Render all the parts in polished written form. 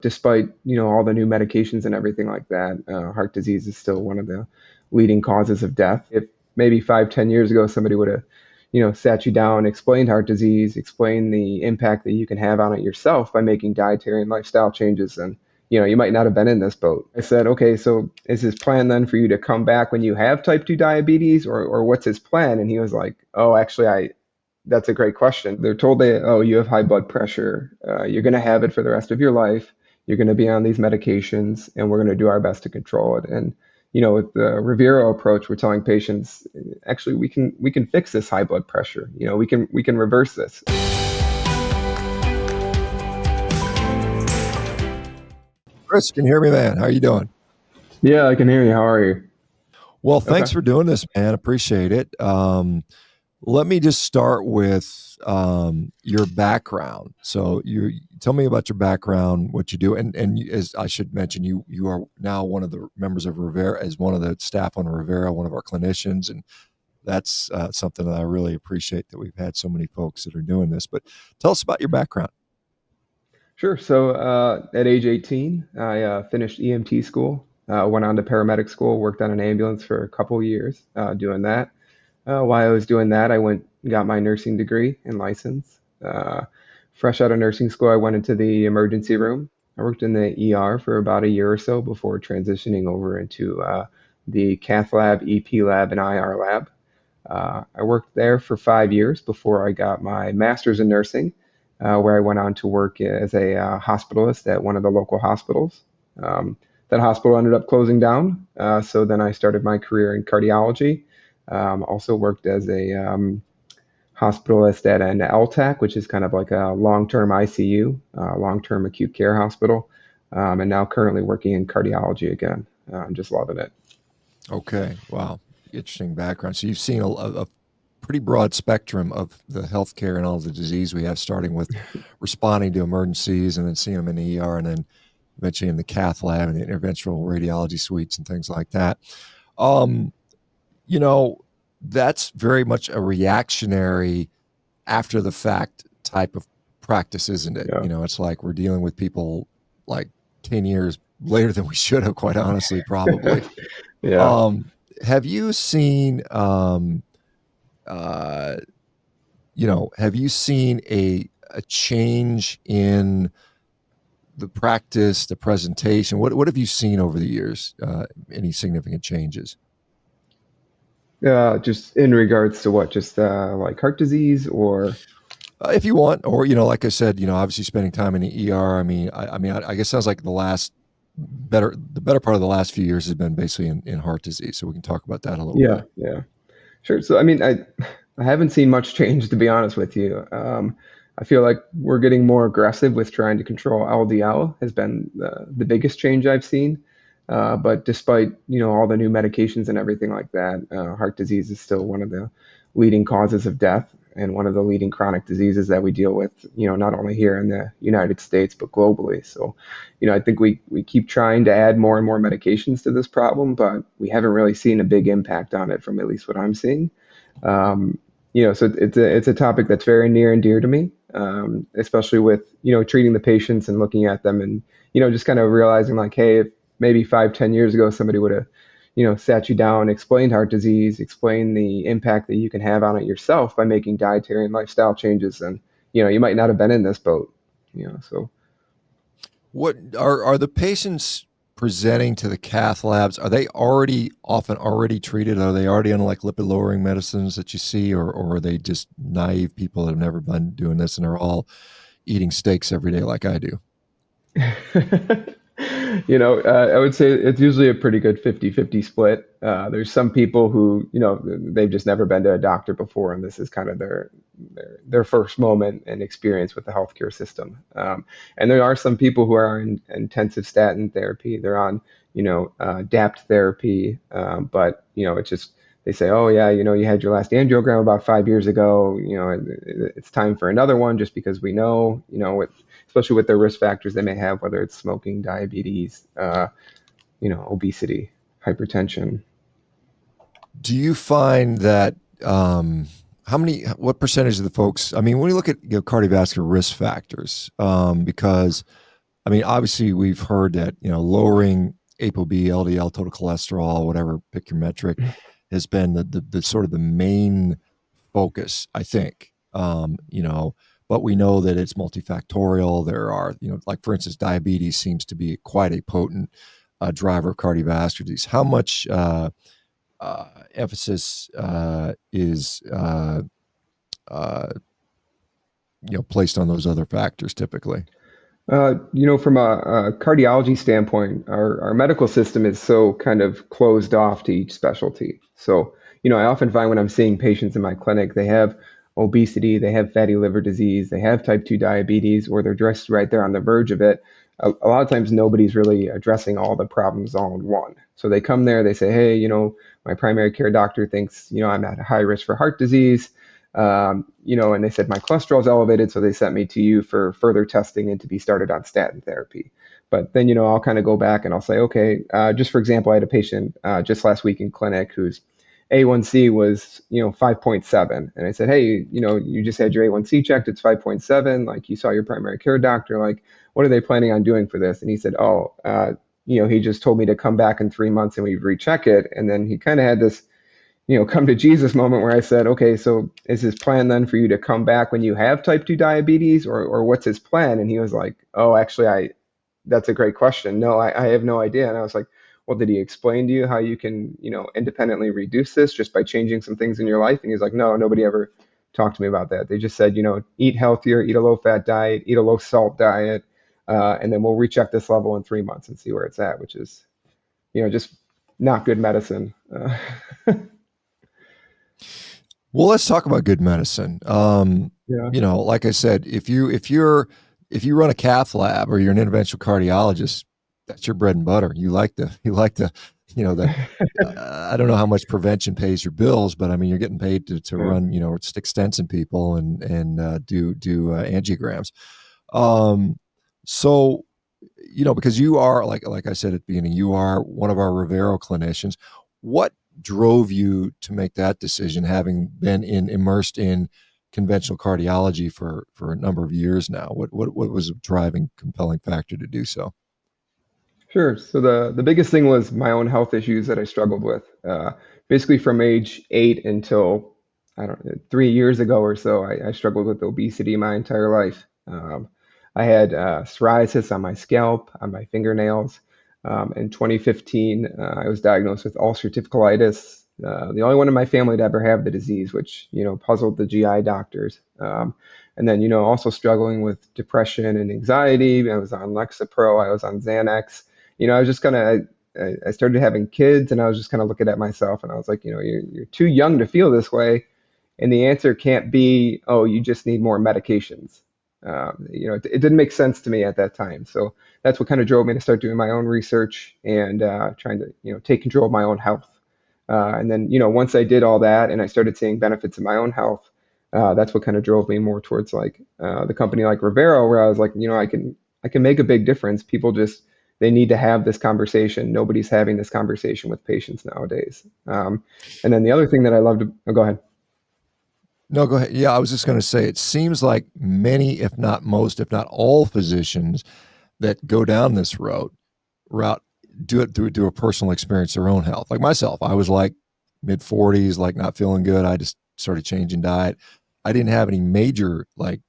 Despite, all the new medications and everything like that, heart disease is still one of the leading causes of death. If maybe 5, 10 years ago, somebody would have, sat you down, explained heart disease, explained the impact that you can have on it yourself by making dietary and lifestyle changes, and, you might not have been in this boat. I said, okay, so is his plan then for you to come back when you have type 2 diabetes, or what's his plan? And he was like, oh, actually, that's a great question. They're told oh, you have high blood pressure. You're going to have it for the rest of your life. You're going to be on these medications, and we're going to do our best to control it. And with the Revero approach, we're telling patients, actually, we can fix this high blood pressure. We can reverse this. Chris, can you hear me, man? How are you doing? Yeah, I can hear you. How are you? Well, thanks for doing this, man. Appreciate it. Let me just start with your background. So you tell me about your background, what you do, and as I should mention, you are now one of the members of Revero, as one of the staff on Revero, one of our clinicians, and that's something that I really appreciate, that we've had so many folks that are doing this. But tell us about your background. Sure. So at age 18, I finished EMT school, went on to paramedic school, worked on an ambulance for a couple years doing that. While I was doing that, I got my nursing degree and license. Fresh out of nursing school, I went into the emergency room. I worked in the ER for about a year or so before transitioning over into the cath lab, EP lab, and IR lab. I worked there for 5 years before I got my master's in nursing, where I went on to work as a hospitalist at one of the local hospitals. That hospital ended up closing down, so then I started my career in cardiology. Also worked as a hospitalist at an LTAC, which is kind of like a long-term ICU, long-term acute care hospital, and now currently working in cardiology again. I'm just loving it. Okay, wow, interesting background. So you've seen a pretty broad spectrum of the healthcare and all the disease we have, starting with responding to emergencies, and then seeing them in the ER, and then eventually in the cath lab and the interventional radiology suites and things like that. That's very much a reactionary, after the fact type of practice, isn't it? Yeah. It's like we're dealing with people like 10 years later than we should have, quite honestly, probably. Yeah. Have you seen, have you seen a change in the practice, the presentation? What have you seen over the years? Any significant changes? Just in regards to what, just like heart disease, or if you want, or like I said, obviously spending time in the ER. I guess it sounds like the better part of the last few years has been basically in heart disease. So we can talk about that a little bit. Yeah, sure. So I haven't seen much change, to be honest with you. I feel like we're getting more aggressive with trying to control LDL, has been the biggest change I've seen. But despite, all the new medications and everything like that, heart disease is still one of the leading causes of death, and one of the leading chronic diseases that we deal with, not only here in the United States, but globally. So, I think we keep trying to add more and more medications to this problem, but we haven't really seen a big impact on it, from at least what I'm seeing. So it's a topic that's very near and dear to me, especially with, treating the patients and looking at them, and, just kind of realizing like, hey, if maybe 5, 10 years ago, somebody would have, sat you down, explained heart disease, explained the impact that you can have on it yourself by making dietary and lifestyle changes, and, you might not have been in this boat, so. What are the patients presenting to the cath labs? Are they often already treated? Are they already on like lipid lowering medicines that you see, or are they just naive people that have never been doing this and are all eating steaks every day like I do? I would say it's usually a pretty good 50-50 split. There's some people who, they've just never been to a doctor before, and this is kind of their first moment and experience with the healthcare system. And there are some people who are in intensive statin therapy. They're on, DAPT therapy, but, it's just, they say, oh yeah, you had your last angiogram about 5 years ago. It's time for another one, just because we know, especially with the risk factors they may have, whether it's smoking, diabetes, obesity, hypertension. Do you find that what percentage of the folks, when you look at cardiovascular risk factors, because I mean, obviously we've heard that, lowering ApoB, LDL, total cholesterol, whatever, pick your metric, has been the sort of the main focus, I think. But we know that it's multifactorial. There are, like for instance, diabetes seems to be quite a potent driver of cardiovascular disease. How much emphasis is placed on those other factors typically? From a cardiology standpoint, our medical system is so kind of closed off to each specialty. So, I often find when I'm seeing patients in my clinic, they have obesity, they have fatty liver disease, they have type 2 diabetes, or they're just right there on the verge of it. A lot of times, nobody's really addressing all the problems all in one. So they come there, they say, hey, my primary care doctor thinks, I'm at a high risk for heart disease. And they said my cholesterol is elevated, so they sent me to you for further testing and to be started on statin therapy. But then, I'll kind of go back and I'll say, okay, just for example, I had a patient just last week in clinic whose A1C was, 5.7. And I said, hey, you just had your A1C checked, it's 5.7. Like you saw your primary care doctor, like what are they planning on doing for this? And he said, he just told me to come back in 3 months and we recheck it. And then he kind of had this come to Jesus moment where I said, okay, so is his plan then for you to come back when you have type 2 diabetes or what's his plan? And he was like, oh, actually, that's a great question. No, I have no idea. And I was like, well, did he explain to you how you can, independently reduce this just by changing some things in your life? And he's like, no, nobody ever talked to me about that. They just said, eat healthier, eat a low fat diet, eat a low salt diet. And then we'll recheck this level in 3 months and see where it's at, which is, just not good medicine. Well, let's talk about good medicine. Yeah. Like I said, if you run a cath lab or you're an interventional cardiologist, that's your bread and butter. You like the I don't know how much prevention pays your bills, but I mean, you're getting paid to run, stick stents in people and do angiograms. So, because you are like I said at the beginning, you are one of our Revero clinicians. What drove you to make that decision, having been immersed in conventional cardiology for a number of years now? What was a driving, compelling factor to do so? Sure. So the biggest thing was my own health issues that I struggled with. Basically, from age 8 until I don't know 3 years ago or so, I struggled with obesity my entire life. I had psoriasis on my scalp, on my fingernails. In 2015, I was diagnosed with ulcerative colitis, the only one in my family to ever have the disease, which puzzled the GI doctors. And then also struggling with depression and anxiety. I was on Lexapro, I was on Xanax. I was just kind of I started having kids, and I was just kind of looking at myself, and I was like, you're too young to feel this way, and the answer can't be, oh, you just need more medications. It didn't make sense to me at that time. So that's what kind of drove me to start doing my own research and trying to, take control of my own health. And then, once I did all that and I started seeing benefits in my own health, that's what kind of drove me more towards like the company like Revero, where I was like, I can make a big difference. People just they need to have this conversation. Nobody's having this conversation with patients nowadays. And then the other thing that I love to go ahead. No, go ahead. Yeah, I was just going to say, it seems like many, if not most, if not all physicians that go down this route do it through a personal experience, their own health. Like myself, I was like mid 40s, like not feeling good. I just started changing diet. I didn't have any major, like,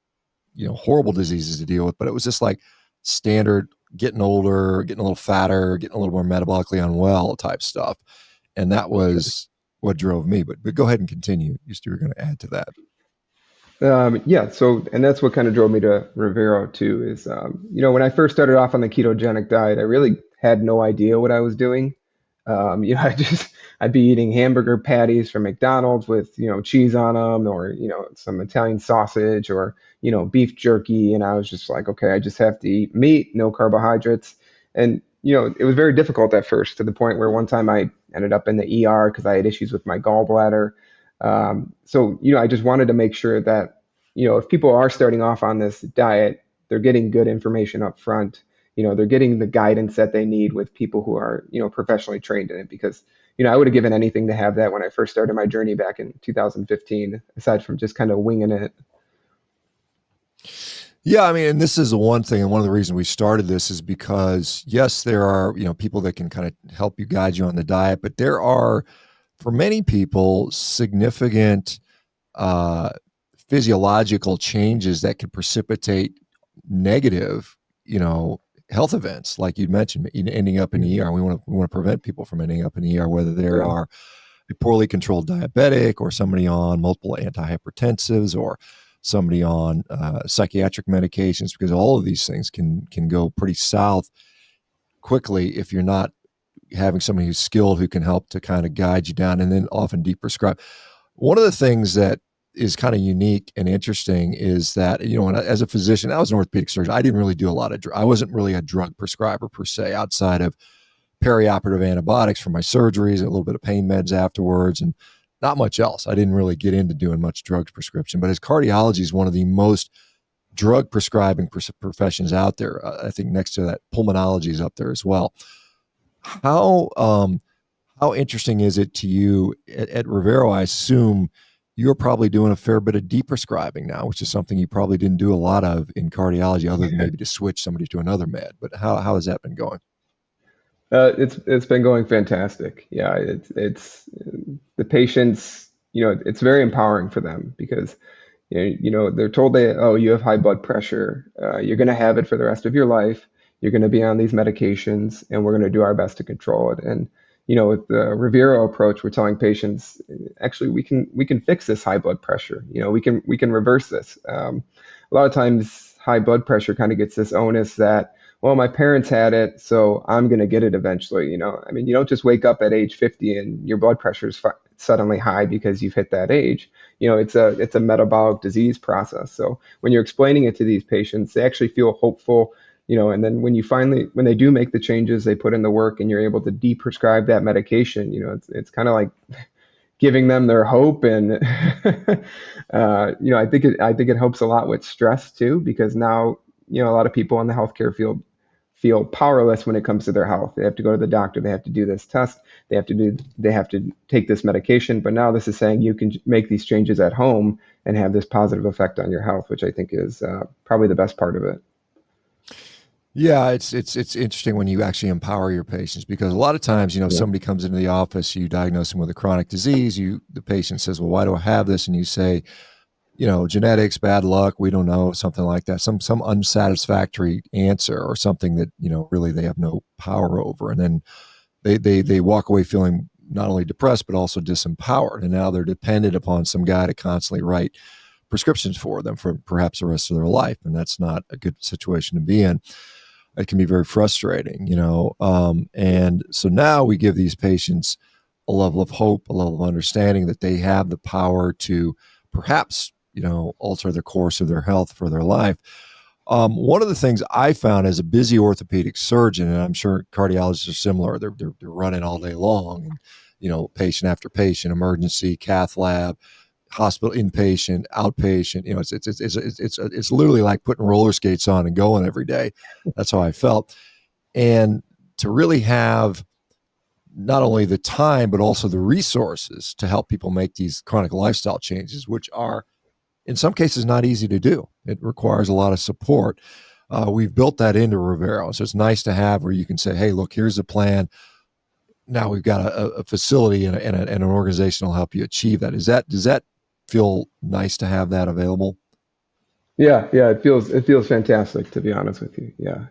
horrible diseases to deal with, but it was just like standard getting older, getting a little fatter, getting a little more metabolically unwell type stuff. And that was what drove me. But go ahead and continue. You were going to add to that. Yeah, so and that's what kind of drove me to Revero too. Is when I first started off on the ketogenic diet, I really had no idea what I was doing. I'd be eating hamburger patties from McDonald's with cheese on them, or some Italian sausage, or beef jerky, and I was just like, okay, I just have to eat meat, no carbohydrates, and it was very difficult at first, to the point where one time I ended up in the ER because I had issues with my gallbladder. So, I just wanted to make sure that, if people are starting off on this diet, they're getting good information up front. They're getting the guidance that they need with people who are, professionally trained in it. Because, I would have given anything to have that when I first started my journey back in 2015, aside from just kind of winging it. Yeah, I mean, and this is the one thing, and one of the reasons we started this is because, yes, there are, people that can kind of help you, guide you on the diet, but there are, for many people, significant uh, physiological changes that could precipitate negative, health events, like you mentioned, ending up in the Mhm. ER. We want to prevent people from ending up in the ER, whether they Yeah. are a poorly controlled diabetic or somebody on multiple antihypertensives or somebody on psychiatric medications, because all of these things can go pretty south quickly if you're not having somebody who's skilled who can help to kind of guide you down and then often deprescribe. One of the things that is kind of unique and interesting is that, as a physician, I was an orthopedic surgeon. I didn't really do a lot of, I wasn't really a drug prescriber per se, outside of perioperative antibiotics for my surgeries, and a little bit of pain meds afterwards, and not much else. I didn't really get into doing much drugs prescription, but as cardiology is one of the most drug prescribing professions out there, I think next to that, pulmonology is up there as well. How how interesting is it to you at Revero? I assume you're probably doing a fair bit of deprescribing now, which is something you probably didn't do a lot of in cardiology, other than maybe to switch somebody to another med. But how has that been going? It's been going fantastic. Yeah, it's the patients, it's very empowering for them because they're told you have high blood pressure. You're going to have it for the rest of your life. You're going to be on these medications, and we're going to do our best to control it. And with the Revero approach, we're telling patients, actually, we can fix this high blood pressure. We can reverse this. A lot of times, high blood pressure kind of gets this onus that, well, my parents had it, so I'm going to get it eventually. I mean, you don't just wake up at age 50 and your blood pressure is suddenly high because you've hit that age. It's a metabolic disease process. So when you're explaining it to these patients, they actually feel hopeful. And then when they do make the changes, they put in the work, and you're able to de-prescribe that medication. It's kind of like giving them their hope, and I think it helps a lot with stress too, because now a lot of people in the healthcare field feel powerless when it comes to their health. They have to go to the doctor, they have to do this test, they have to take this medication. But now this is saying you can make these changes at home and have this positive effect on your health, which I think is probably the best part of it. Yeah, it's interesting when you actually empower your patients, because a lot of times, Yeah. somebody comes into the office, you diagnose them with a chronic disease, the patient says, "Well, why do I have this?" And you say, genetics, bad luck, we don't know, something like that, some unsatisfactory answer, or something that, really they have no power over. And then they walk away feeling not only depressed, but also disempowered. And now they're dependent upon some guy to constantly write prescriptions for them for perhaps the rest of their life. And that's not a good situation to be in. It can be very frustrating, and so now we give these patients a level of hope, a level of understanding that they have the power to perhaps, alter the course of their health for their life. One of the things I found as a busy orthopedic surgeon, and I'm sure cardiologists are similar, they're running all day long, and patient after patient, emergency, cath lab, hospital, inpatient, outpatient. It's literally like putting roller skates on and going every day. That's how I felt. And to really have not only the time but also the resources to help people make these chronic lifestyle changes, which are in some cases not easy to do. It requires a lot of support. We've built that into Revero, so it's nice to have where you can say, "Hey, look, here's a plan. Now we've got a facility and an organization will help you achieve that." Does that feel nice to have that available? Yeah, it feels fantastic, to be honest with you. Yeah,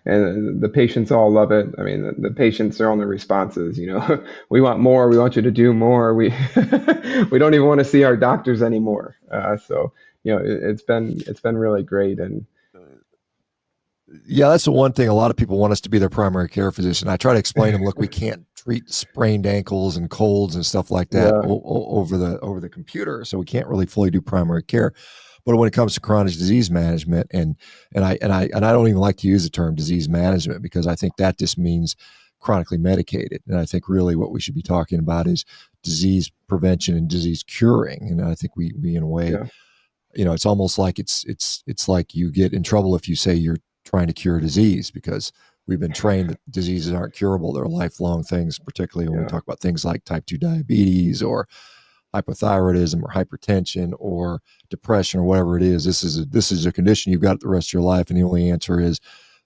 and the patients all love it. I mean, the patients are on the responses. We want more. We want you to do more. We we don't even want to see our doctors anymore. So it's been really great. And Yeah, that's the one thing. A lot of people want us to be their primary care physician. I try to explain to them, look, we can't treat sprained ankles and colds and stuff like that yeah, over the computer, so we can't really fully do primary care. But when it comes to chronic disease management, and I don't even like to use the term disease management, because I think that just means chronically medicated. And I think really what we should be talking about is disease prevention and disease curing. And I think we in a way, yeah, it's almost like it's like you get in trouble if you say you're trying to cure disease, because we've been trained that diseases aren't curable. They're lifelong things, particularly when we yeah, talk about things like type 2 diabetes or hypothyroidism or hypertension or depression or whatever it is. This is a condition you've got the rest of your life, and the only answer is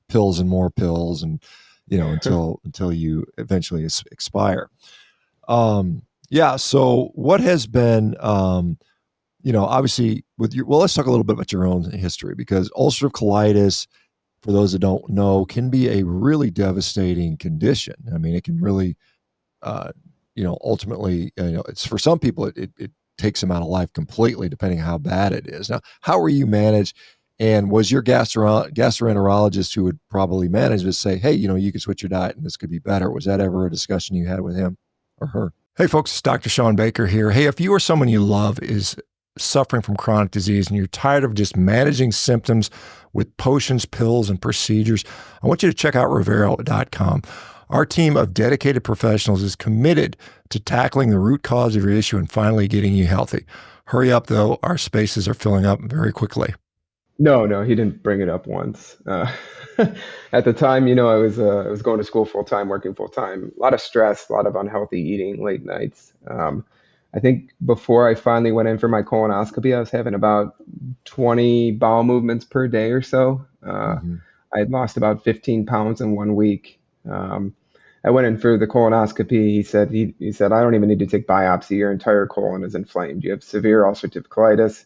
pills and more pills, and until you eventually expire. So what has been obviously let's talk a little bit about your own history, because ulcerative colitis, for those that don't know, can be a really devastating condition. I mean, it can really ultimately, it's for some people, it takes them out of life completely, depending on how bad it is. Now, how were you managed? And was your gastroenterologist, who would probably manage this, say, hey, you could switch your diet and this could be better? Was that ever a discussion you had with him or her? Hey folks, it's Dr. ShawnBaker here. Hey, if you or someone you love is suffering from chronic disease and you're tired of just managing symptoms with potions, pills, and procedures, I want you to check out Revero.com. Our team of dedicated professionals is committed to tackling the root cause of your issue and finally getting you healthy. Hurry up, though. Our spaces are filling up very quickly. No, he didn't bring it up once. At the time, I was going to school full time, working full time. A lot of stress, a lot of unhealthy eating, late nights. I think before I finally went in for my colonoscopy, I was having about 20 bowel movements per day or so. I had lost about 15 pounds in 1 week. I went in for the colonoscopy. He said, I don't even need to take biopsy. Your entire colon is inflamed. You have severe ulcerative colitis.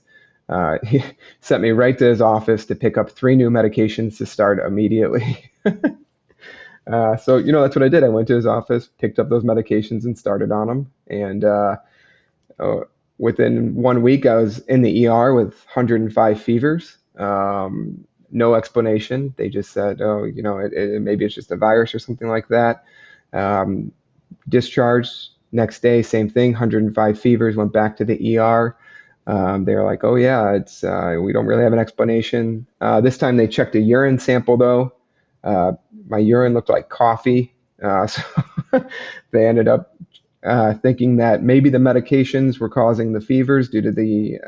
He sent me right to his office to pick up 3 new medications to start immediately. So that's what I did. I went to his office, picked up those medications and started on them. And within 1 week, I was in the ER with 105 fevers. No explanation. They just said, maybe it's just a virus or something like that. Discharged next day, same thing, 105 fevers, went back to the ER. They were like, oh yeah, it's we don't really have an explanation. This time they checked a urine sample though. My urine looked like coffee. So they ended up thinking that maybe the medications were causing the fevers due to the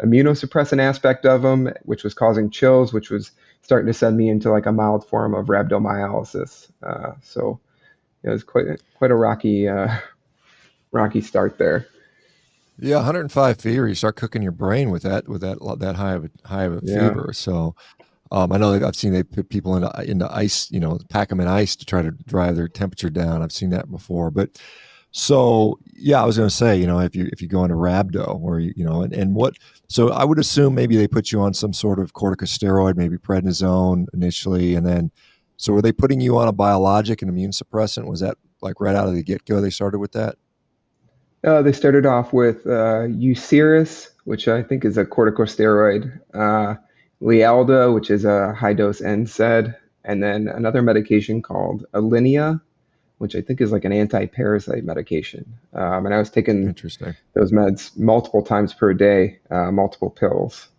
immunosuppressant aspect of them, which was causing chills, which was starting to send me into like a mild form of rhabdomyolysis. So it was quite a rocky start there. Yeah, 105 fever. You start cooking your brain with that high of a fever. So I know that I've seen they put people into ice, pack them in ice to try to drive their temperature down. I've seen that before. But so I was going to say, if you go into rhabdo, or and what, so I would assume maybe they put you on some sort of corticosteroid, maybe prednisone initially, and then so were they putting you on a biologic, an immune suppressant? Was that like right out of the get-go they started with that? They started off with Euceris, which I think is a corticosteroid, Lialda, which is a high-dose NSAID, and then another medication called Alinea, which I think is like an anti-parasite medication. And I was taking those meds multiple times per day, multiple pills.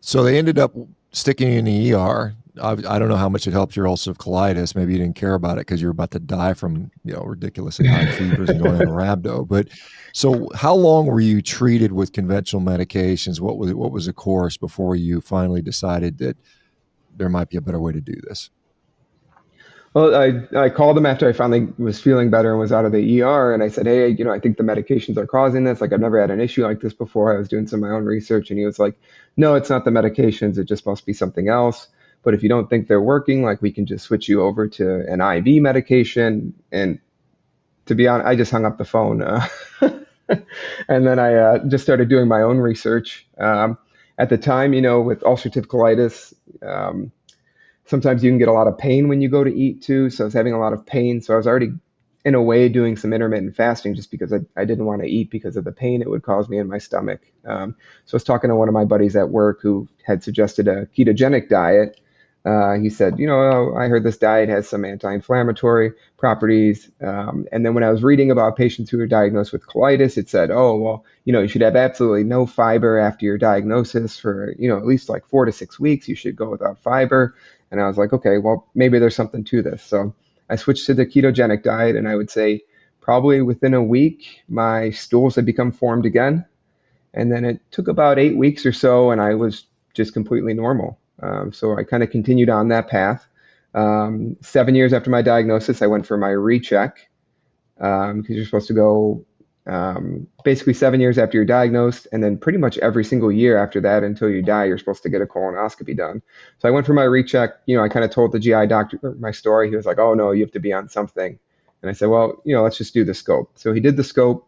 So they ended up sticking you in the ER. I don't know how much it helped your ulcerative colitis. Maybe you didn't care about it because you were about to die from ridiculously high fevers and going into rhabdo. But so how long were you treated with conventional medications? What was the course before you finally decided that there might be a better way to do this? Well, I called him after I finally was feeling better and was out of the ER, and I said, hey, I think the medications are causing this. Like, I've never had an issue like this before. I was doing some of my own research, and he was like, no, it's not the medications. It just must be something else. But if you don't think they're working, like, we can just switch you over to an IV medication. And to be honest, I just hung up the phone. And then I just started doing my own research. At the time, with ulcerative colitis, sometimes you can get a lot of pain when you go to eat too. So I was having a lot of pain. So I was already, in a way, doing some intermittent fasting just because I didn't want to eat because of the pain it would cause me in my stomach. So I was talking to one of my buddies at work who had suggested a ketogenic diet. He said, I heard this diet has some anti-inflammatory properties. And then when I was reading about patients who were diagnosed with colitis, it said, oh, well, you should have absolutely no fiber after your diagnosis for, at least like 4 to 6 weeks. You should go without fiber. And I was like, okay, well, maybe there's something to this. So I switched to the ketogenic diet, and I would say probably within a week, my stools had become formed again. And then it took about 8 weeks or so, and I was just completely normal. So I kind of continued on that path. 7 years after my diagnosis, I went for my recheck because you're supposed to go basically 7 years after you're diagnosed, and then pretty much every single year after that until you die, you're supposed to get a colonoscopy done. So I went for my recheck. I kind of told the GI doctor my story. He was like, "Oh no, you have to be on something." And I said, "Well, let's just do the scope." So he did the scope.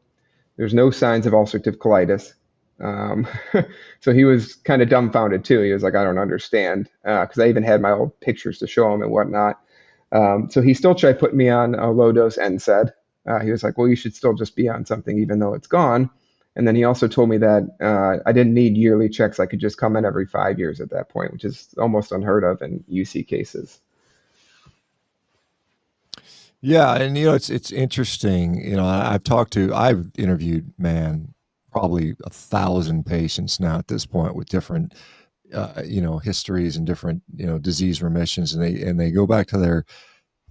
There's no signs of ulcerative colitis. Um, so he was kind of dumbfounded too. He was like, "I don't understand," because I even had my old pictures to show him and whatnot. So he still tried putting me on a low dose NSAID. He was like, "Well, you should still just be on something even though it's gone." And then he also told me that I didn't need yearly checks. I could just come in every 5 years at that point, which is almost unheard of in UC cases. Yeah, and it's interesting. I've interviewed, man, probably 1,000 patients now at this point with different histories and different disease remissions, and they go back to their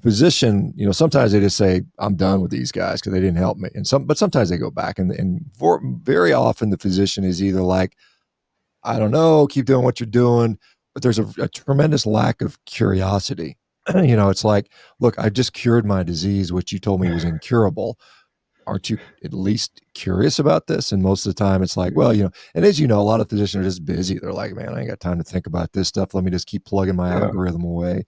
physician. Sometimes they just say, "I'm done with these guys because they didn't help me," but sometimes they go back, and very often the physician is either like, "I don't know, keep doing what you're doing," but there's a tremendous lack of curiosity. It's like, "Look, I just cured my disease, which you told me was incurable. Aren't you at least curious about this?" And most of the time it's like, "Well, and as you know, a lot of physicians are just busy. They're like, "Man, I ain't got time to think about this stuff. Let me just keep plugging my Yeah, algorithm away,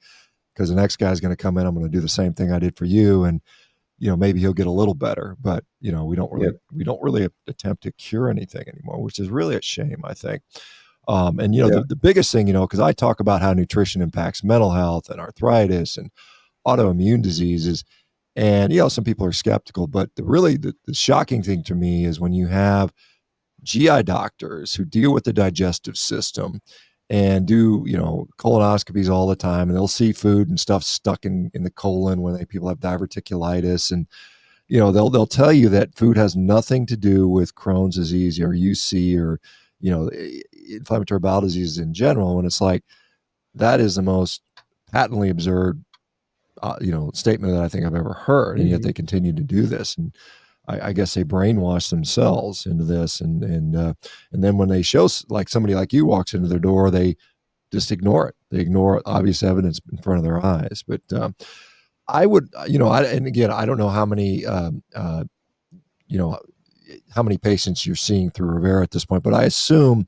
because the next guy's going to come in. I'm going to do the same thing I did for you. And, maybe he'll get a little better, but yeah, we don't really attempt to cure anything anymore, which is really a shame, I think. And yeah, the biggest thing, because I talk about how nutrition impacts mental health and arthritis and autoimmune diseases. And, some people are skeptical, but the shocking thing to me is when you have GI doctors who deal with the digestive system and do, colonoscopies all the time, and they'll see food and stuff stuck in the colon when people have diverticulitis. And, they'll tell you that food has nothing to do with Crohn's disease or UC or, inflammatory bowel diseases in general. And it's like, that is the most patently absurd statement that I think I've ever heard, and yet hmm they continue to do this. And I guess they brainwash themselves into this, and then when they show, like, somebody like you walks into their door, they just ignore it. They ignore obvious evidence in front of their eyes. But I would, and again, I don't know how many, how many patients you're seeing through Revero at this point, but I assume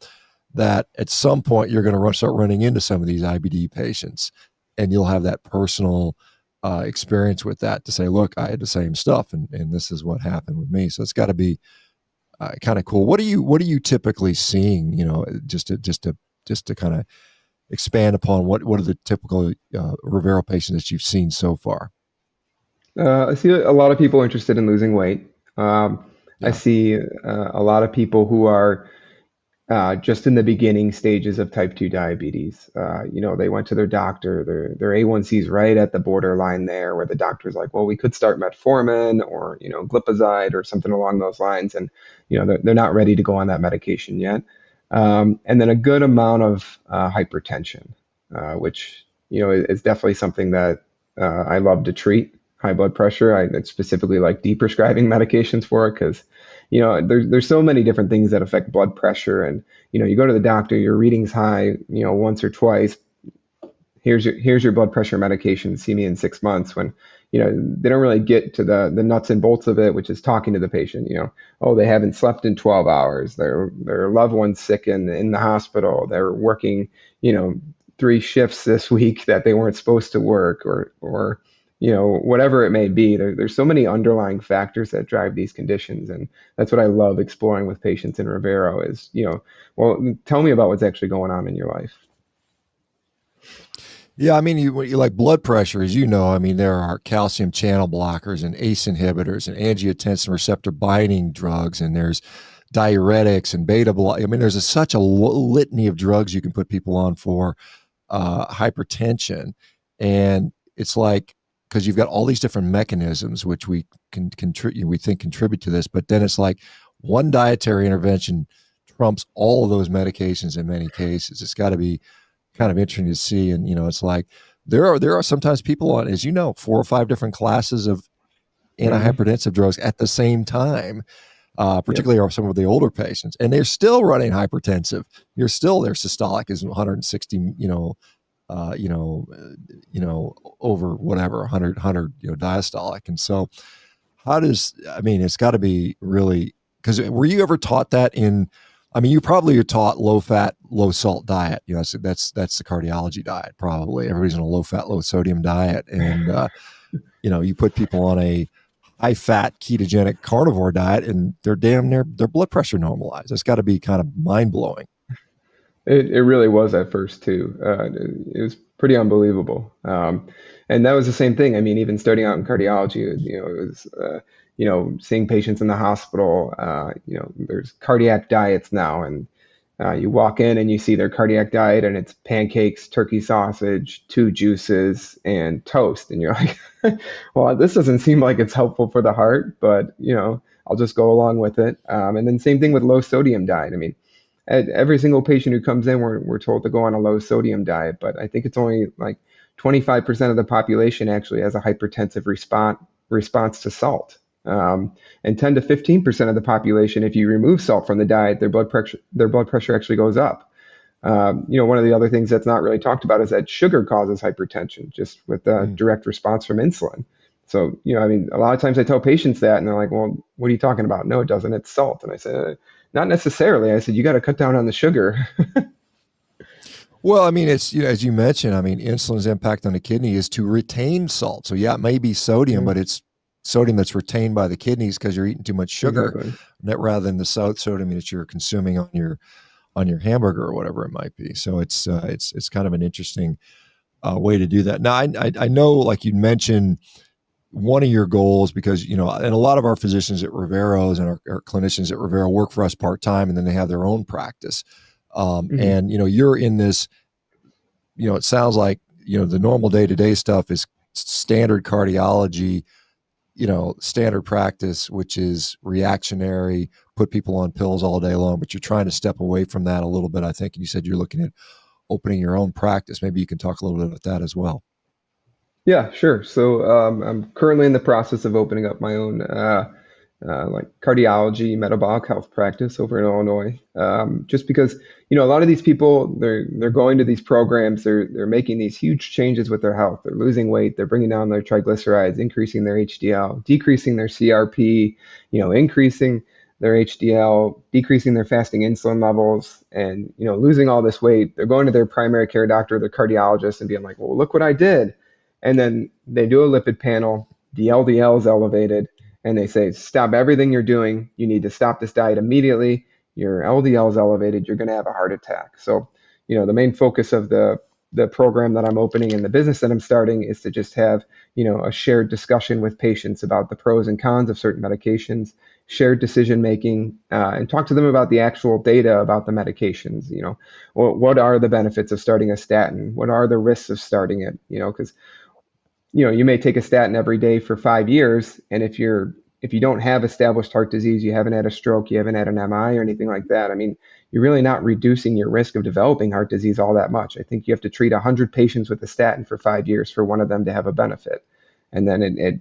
that at some point you're going to start running into some of these IBD patients, and you'll have that personal experience with that to say, "Look, I had the same stuff, and this is what happened with me." So it's got to be kind of cool. What are you typically seeing? Just to kind of expand upon what are the typical Revero patients that you've seen so far? I see a lot of people interested in losing weight. I Yeah. see a lot of people who are just in the beginning stages of type 2 diabetes. They went to their doctor, their A1C is right at the borderline there, where the doctor's like, "Well, we could start metformin or, glipizide or something along those lines." And, they're not ready to go on that medication yet. And then a good amount of hypertension, which, is definitely something that I love to treat. High blood pressure. I specifically like deprescribing medications for it because there's so many different things that affect blood pressure, and you go to the doctor, your reading's high, once or twice. Here's your blood pressure medication. See me in 6 months. When they don't really get to the nuts and bolts of it, which is talking to the patient. Oh, they haven't slept in 12 hours. Their loved one's sick in the hospital. They're working 3 shifts this week that they weren't supposed to work, or whatever it may be. There's so many underlying factors that drive these conditions. And that's what I love exploring with patients in Revero is, well, tell me about what's actually going on in your life. Yeah, I mean, you like blood pressure, as you know. I mean, there are calcium channel blockers and ACE inhibitors and angiotensin receptor binding drugs, and there's diuretics and beta block. I mean, there's such a litany of drugs you can put people on for hypertension, and it's like, because you've got all these different mechanisms which we can contribute, we think contribute to this, but then it's like one dietary intervention trumps all of those medications in many cases. It's got to be kind of interesting to see. And it's like there are sometimes people on, as 4 or 5 different classes of Hmm antihypertensive drugs at the same time, Yep. particularly some of the older patients, and they're still running hypertensive. Their systolic is 160, uh, you know, over whatever 100, diastolic. And so it's got to be really, because were you ever taught that you probably are taught low fat, low salt diet. So that's the cardiology diet. Probably everybody's on a low fat, low sodium diet. And, you put people on a high fat ketogenic carnivore diet and they're damn near their blood pressure normalized. That's got to be kind of mind blowing. It really was at first too. It was pretty unbelievable. And that was the same thing. I mean, even starting out in cardiology, it was, seeing patients in the hospital, there's cardiac diets now, and you walk in and you see their cardiac diet and it's pancakes, turkey sausage, 2 juices, and toast. And you're like, well, this doesn't seem like it's helpful for the heart, but, I'll just go along with it. And then same thing with low sodium diet. I mean, every single patient who comes in, we're told to go on a low sodium diet, but I think it's only like 25% of the population actually has a hypertensive response to salt. And 10 to 15% of the population, if you remove salt from the diet, their blood pressure actually goes up. One of the other things that's not really talked about is that sugar causes hypertension, just with a direct response from insulin. So, a lot of times I tell patients that, and they're like, well, what are you talking about? No, it doesn't. It's salt. And I said, not necessarily. I said, you got to cut down on the sugar. Well, it's, as you mentioned, insulin's impact on the kidney is to retain salt. So yeah, it may be sodium, but it's sodium that's retained by the kidneys because you're eating too much sugar, rather than the sodium that you're consuming on your hamburger or whatever it might be. So it's kind of an interesting way to do that. Now, I know, like you mentioned, one of your goals, because, and a lot of our physicians at Revero's and our clinicians at Revero work for us part-time, and then they have their own practice. And, you're in this, it sounds like, the normal day-to-day stuff is standard cardiology, standard practice, which is reactionary, put people on pills all day long, but you're trying to step away from that a little bit. I think you said you're looking at opening your own practice. Maybe you can talk a little bit about that as well. Yeah, sure. So I'm currently in the process of opening up my own like cardiology, metabolic health practice over in Illinois. Just because, a lot of these people, they're going to these programs, they're making these huge changes with their health. They're losing weight, they're bringing down their triglycerides, increasing their HDL, decreasing their CRP, increasing their HDL, decreasing their fasting insulin levels, and losing all this weight. They're going to their primary care doctor, their cardiologist, and being like, well, look what I did. And then they do a lipid panel, the LDL is elevated, and they say, stop everything you're doing. You need to stop this diet immediately. Your LDL is elevated. You're going to have a heart attack. So, the main focus of the program that I'm opening and the business that I'm starting is to just have, a shared discussion with patients about the pros and cons of certain medications, shared decision making, and talk to them about the actual data about the medications. What are the benefits of starting a statin? What are the risks of starting it? Because you may take a statin every day for 5 years, and if you don't have established heart disease, you haven't had a stroke, you haven't had an MI or anything like that, you're really not reducing your risk of developing heart disease all that much. I think you have to treat 100 patients with a statin for 5 years for one of them to have a benefit. And then it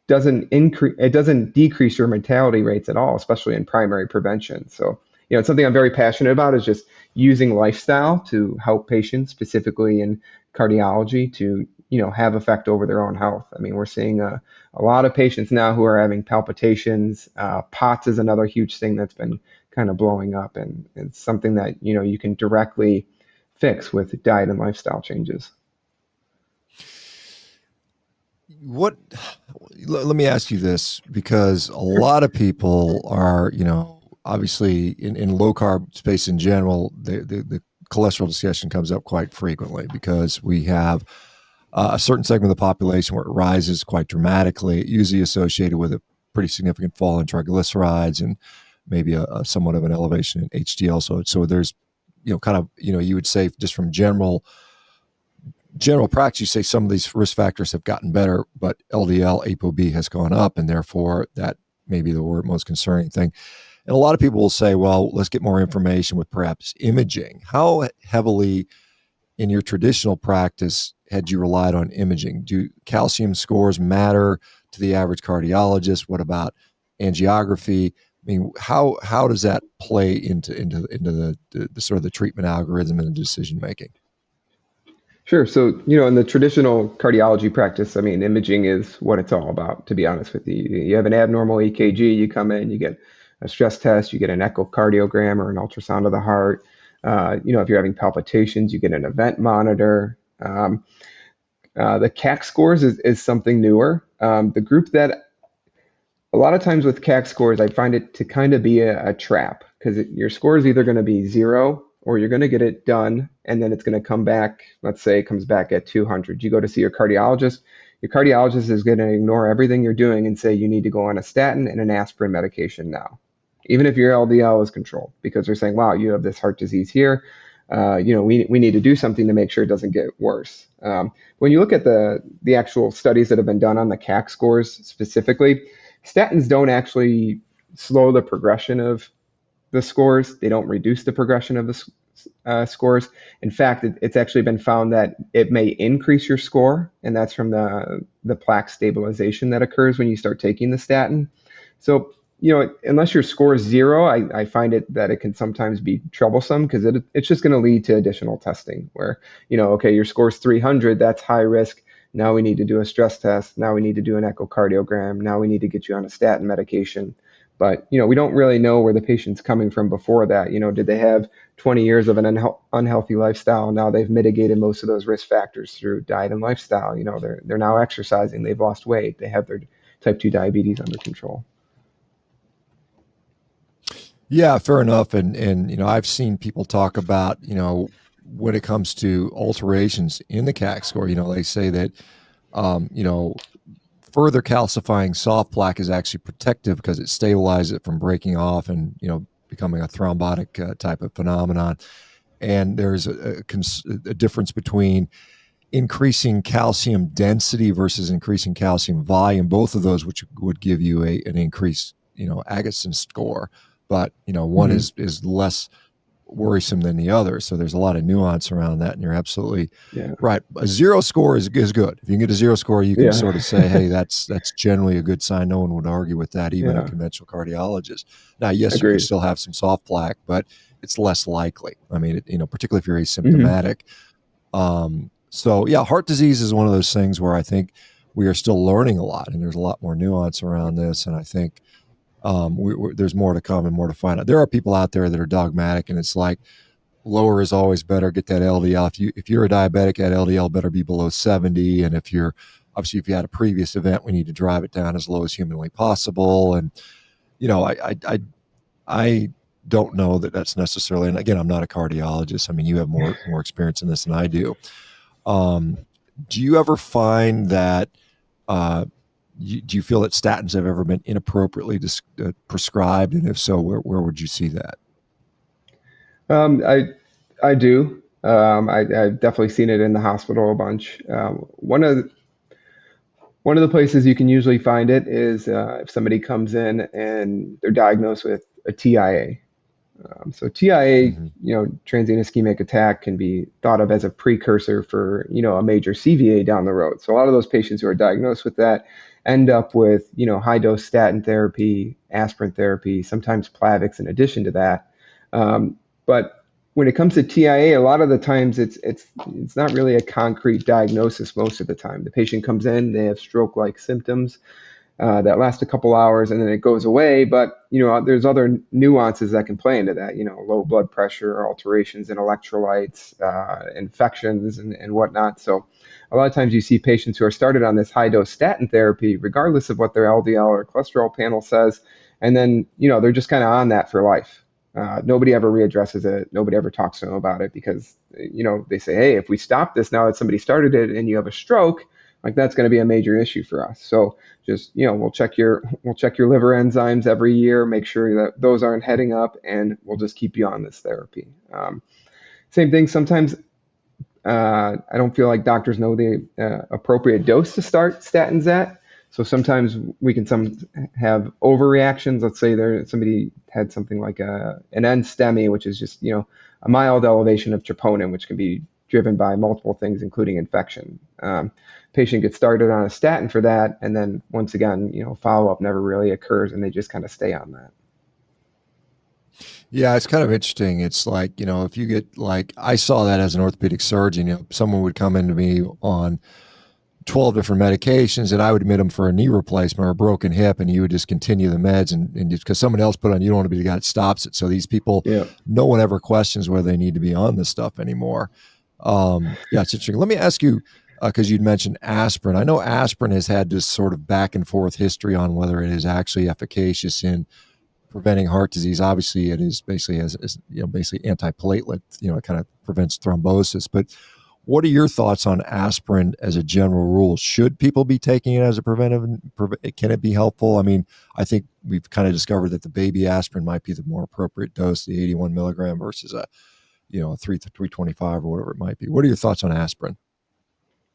doesn't decrease your mortality rates at all, especially in primary prevention. So, it's something I'm very passionate about, is just using lifestyle to help patients, specifically in cardiology, to have effect over their own health. We're seeing a lot of patients now who are having palpitations. POTS is another huge thing that's been kind of blowing up, and it's something that you can directly fix with diet and lifestyle changes. Let me ask you this, because a lot of people are, obviously in low carb space in general, the cholesterol discussion comes up quite frequently because we have a certain segment of the population where it rises quite dramatically, usually associated with a pretty significant fall in triglycerides and maybe a somewhat of an elevation in HDL. So there's, you would say, just from general practice, you say some of these risk factors have gotten better, but LDL ApoB has gone up, and therefore that may be the most concerning thing. And a lot of people will say, well, let's get more information with perhaps imaging. How heavily in your traditional practice had you relied on imaging? Do calcium scores matter to the average cardiologist? What about angiography? How does that play into the sort of the treatment algorithm and the decision making? Sure. So, in the traditional cardiology practice, I mean, imaging is what it's all about, to be honest with you. You have an abnormal EKG, you come in, you get a stress test, you get an echocardiogram or an ultrasound of the heart. If you're having palpitations, you get an event monitor. The CAC scores is something newer. The group that a lot of times with CAC scores, I find it to kind of be a trap because your score is either going to be 0 or you're going to get it done and then it's going to come back. Let's say it comes back at 200. You go to see your cardiologist. Your cardiologist is going to ignore everything you're doing and say you need to go on a statin and an aspirin medication now, even if your LDL is controlled, because they're saying, wow, you have this heart disease here. We need to do something to make sure it doesn't get worse. When you look at the actual studies that have been done on the CAC scores specifically, statins don't actually slow the progression of the scores. They don't reduce the progression of the scores. In fact, it's actually been found that it may increase your score, and that's from the plaque stabilization that occurs when you start taking the statin. So, unless your score is 0, I find that it can sometimes be troublesome because it's just going to lead to additional testing where, okay, your score is 300, that's high risk. Now we need to do a stress test. Now we need to do an echocardiogram. Now we need to get you on a statin medication. But, we don't really know where the patient's coming from before that. Did they have 20 years of an unhealthy lifestyle? Now they've mitigated most of those risk factors through diet and lifestyle. They're now exercising. They've lost weight. They have their type 2 diabetes under control. Yeah, fair enough. And I've seen people talk about, when it comes to alterations in the CAC score, they say that, further calcifying soft plaque is actually protective because it stabilizes it from breaking off and, becoming a thrombotic type of phenomenon. And there's a difference between increasing calcium density versus increasing calcium volume, both of those which would give you an increased, Agassiz score. But, one is less worrisome than the other. So there's a lot of nuance around that. And you're absolutely right. A 0 score is good. If you can get a 0 score, you can sort of say, hey, that's generally a good sign. No one would argue with that, even a conventional cardiologist. Now, yes, Agreed. You can still have some soft plaque, but it's less likely. I mean, particularly if you're asymptomatic. So yeah, heart disease is one of those things where I think we are still learning a lot and there's a lot more nuance around this. And I think, there's more to come and more to find out. There are people out there that are dogmatic, and it's like lower is always better. Get that LDL. If you're a diabetic, that LDL better be below 70. And if you had a previous event, we need to drive it down as low as humanly possible. And I don't know that that's necessarily. And again, I'm not a cardiologist. I mean, you have more experience in this than I do. Do you ever find that? Do you feel that statins have ever been inappropriately prescribed? And if so, where would you see that? I do. I've definitely seen it in the hospital a bunch. One of the places you can usually find it is if somebody comes in and they're diagnosed with a TIA. So TIA, transient ischemic attack, can be thought of as a precursor for, a major CVA down the road. So a lot of those patients who are diagnosed with that end up with, high dose statin therapy, aspirin therapy, sometimes Plavix in addition to that. But when it comes to TIA, a lot of the times it's not really a concrete diagnosis most of the time. The patient comes in, they have stroke-like symptoms that last a couple hours and then it goes away. But, there's other nuances that can play into that, low blood pressure, alterations in electrolytes, infections and whatnot. So a lot of times you see patients who are started on this high dose statin therapy, regardless of what their LDL or cholesterol panel says. And then, they're just kind of on that for life. Nobody ever readdresses it. Nobody ever talks to them about it because, they say, hey, if we stop this now that somebody started it and you have a stroke, like that's going to be a major issue for us. So just, we'll check your liver enzymes every year, make sure that those aren't heading up, and we'll just keep you on this therapy. Same thing. Sometimes I don't feel like doctors know the appropriate dose to start statins at. So sometimes we can have overreactions. Let's say somebody had something like an NSTEMI, which is just, a mild elevation of troponin, which can be driven by multiple things, including infection. Patient gets started on a statin for that, and then once again, follow-up never really occurs, and they just kind of stay on that. Yeah, it's kind of interesting. It's like, if you get like, I saw that as an orthopedic surgeon, someone would come into me on 12 different medications and I would admit them for a knee replacement or a broken hip, and you would just continue the meds and just because someone else put on, you don't want to be the guy that stops it. So these people, Yeah. no one ever questions whether they need to be on this stuff anymore. Yeah, it's interesting. Let me ask you, because you'd mentioned aspirin. I know aspirin has had this sort of back and forth history on whether it is actually efficacious in preventing heart disease. Obviously, it is basically basically antiplatelet. It kind of prevents thrombosis. But what are your thoughts on aspirin as a general rule? Should people be taking it as a preventive? Can it be helpful? I mean, I think we've kind of discovered that the baby aspirin might be the more appropriate dose, the 81 milligram versus a 325 or whatever it might be. What are your thoughts on aspirin?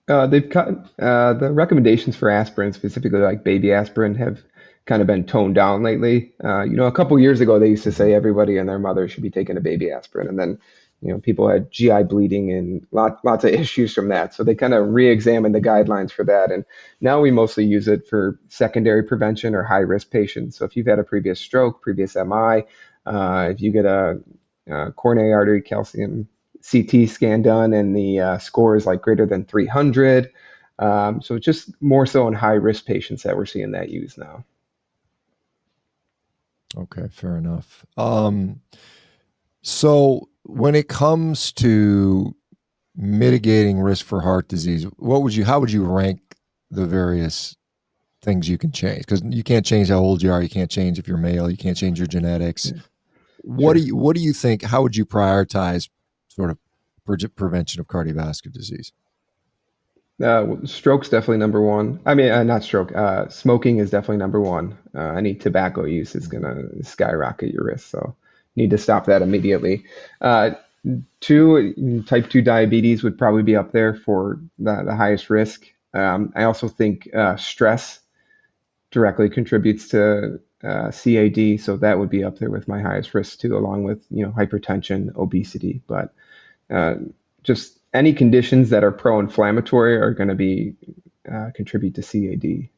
They've cut the recommendations for aspirin, specifically like baby aspirin, have kind of been toned down lately. A couple years ago, they used to say everybody and their mother should be taking a baby aspirin, and then people had GI bleeding and lots of issues from that. So they kind of re-examined the guidelines for that, and now we mostly use it for secondary prevention or high risk patients. So if you've had a previous stroke, previous MI, if you get a coronary artery calcium CT scan done and the score is like greater than 300. So it's just more so in high risk patients that we're seeing that use now. Okay, fair enough. So when it comes to mitigating risk for heart disease, how would you rank the various things you can change? Because you can't change how old you are, you can't change if you're male, you can't change your genetics. Yeah. What do you think? How would you prioritize sort of prevention of cardiovascular disease? Stroke's definitely number one. I mean, not stroke. Smoking is definitely number one. Any tobacco use is going to skyrocket your risk. So need to stop that immediately. Two, type 2 diabetes would probably be up there for the highest risk. I also think stress directly contributes to CAD. So that would be up there with my highest risk too, along with, hypertension, obesity. But just any conditions that are pro-inflammatory are going to be contribute to CAD.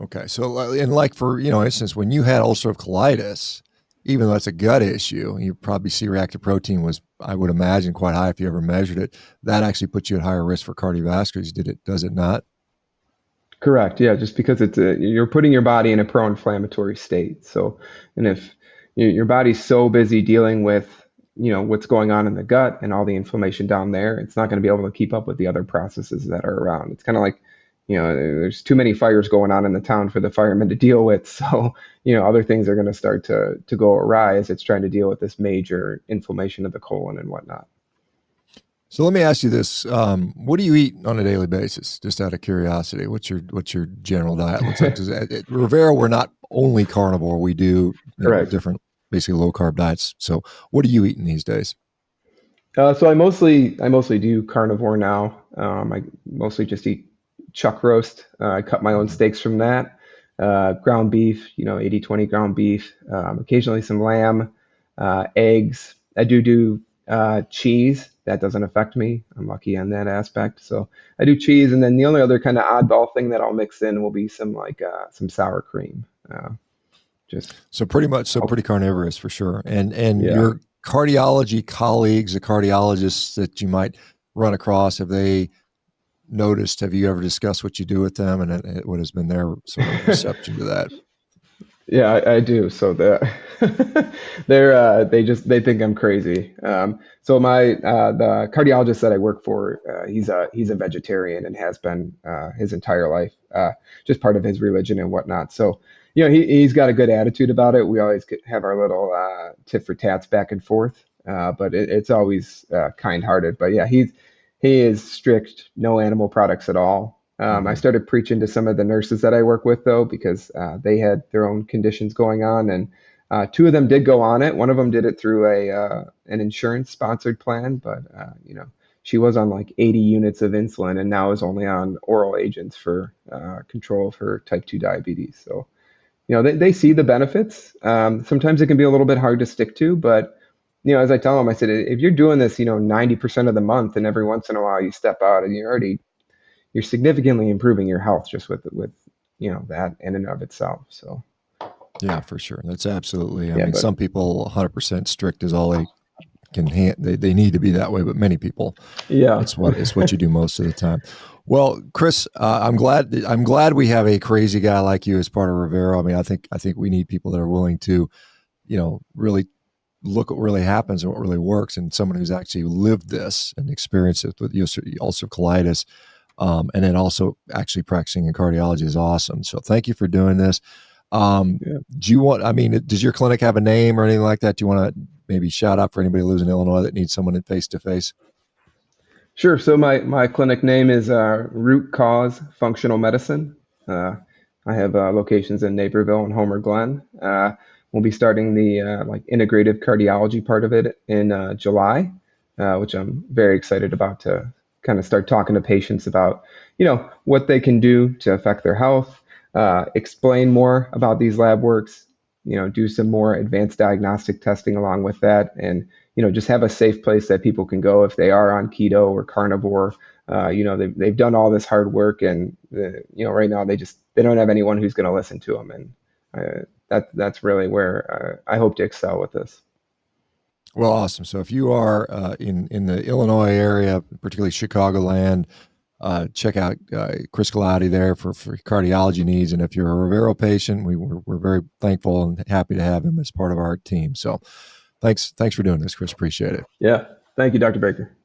Okay, so and like for instance, when you had ulcerative colitis, even though that's a gut issue, you probably C-reactive protein was, I would imagine, quite high if you ever measured it. That actually puts you at higher risk for cardiovascular disease. Does it not? Correct. Yeah, just because you're putting your body in a pro-inflammatory state. So, and if your body's so busy dealing with what's going on in the gut and all the inflammation down there, it's not going to be able to keep up with the other processes that are around. It's kind of like, there's too many fires going on in the town for the firemen to deal with. So, other things are going to start to go awry as it's trying to deal with this major inflammation of the colon and whatnot. So let me ask you this: what do you eat on a daily basis? Just out of curiosity, what's your general diet looks like? Because at Revero, we're not only carnivore; we do different, basically low carb diets. So what are you eating these days? So I mostly do carnivore now. I mostly just eat chuck roast. I cut my own steaks from that. Ground beef, 80-20 ground beef. Occasionally some lamb, eggs. I do cheese. That doesn't affect me. I'm lucky on that aspect. So I do cheese, and then the only other kind of oddball thing that I'll mix in will be some sour cream. Pretty carnivorous for sure. And your cardiology colleagues, the cardiologists that you might run across, have they noticed? Have you ever discussed what you do with them, and what has been their sort of reception to that? Yeah, I do. So they think I'm crazy. So the cardiologist that I work for, he's a vegetarian and has been his entire life, just part of his religion and whatnot. So he's got a good attitude about it. We always have our little tit for tats back and forth, but it's always kind-hearted. But yeah, he is strict, no animal products at all. I started preaching to some of the nurses that I work with, though, because they had their own conditions going on, and two of them did go on it. One of them did it through an insurance sponsored plan, but she was on like 80 units of insulin and now is only on oral agents for control of her type 2 diabetes. So, they see the benefits. Sometimes it can be a little bit hard to stick to, but as I tell them, I said, if you're doing this, 90% of the month, and every once in a while you step out, and you're significantly improving your health just with that in and of itself. So Yeah, for sure. That's absolutely. I Yeah, mean, but some people 100% strict is all they can they need to be that way, but many people, yeah. it's what you do most of the time. Well, Chris, I'm glad we have a crazy guy like you as part of Revero. I mean, I think we need people that are willing to, really look what really happens and what really works, and someone who's actually lived this and experienced it with ulcerative colitis, and then also actually practicing in cardiology is awesome. So thank you for doing this. Yeah. Do you want, I mean, does your clinic have a name or anything like that? Do you want to maybe shout out for anybody who lives in Illinois that needs someone in face to face? Sure. So my clinic name is Root Cause Functional Medicine. Uh, I have locations in Naperville and Homer Glen. We'll be starting the like integrative cardiology part of it in July, which I'm very excited about to kind of start talking to patients about, what they can do to affect their health, explain more about these lab works, do some more advanced diagnostic testing along with that, and just have a safe place that people can go if they are on keto or carnivore. They've done all this hard work, and right now they don't have anyone who's going to listen to them, and that's really where I hope to excel with this. Well, awesome. So if you are in the Illinois area, particularly Chicagoland, check out Chris Gloude there for cardiology needs. And if you're a Revero patient, we're very thankful and happy to have him as part of our team. So thanks for doing this, Chris. Appreciate it. Yeah. Thank you, Dr. Baker.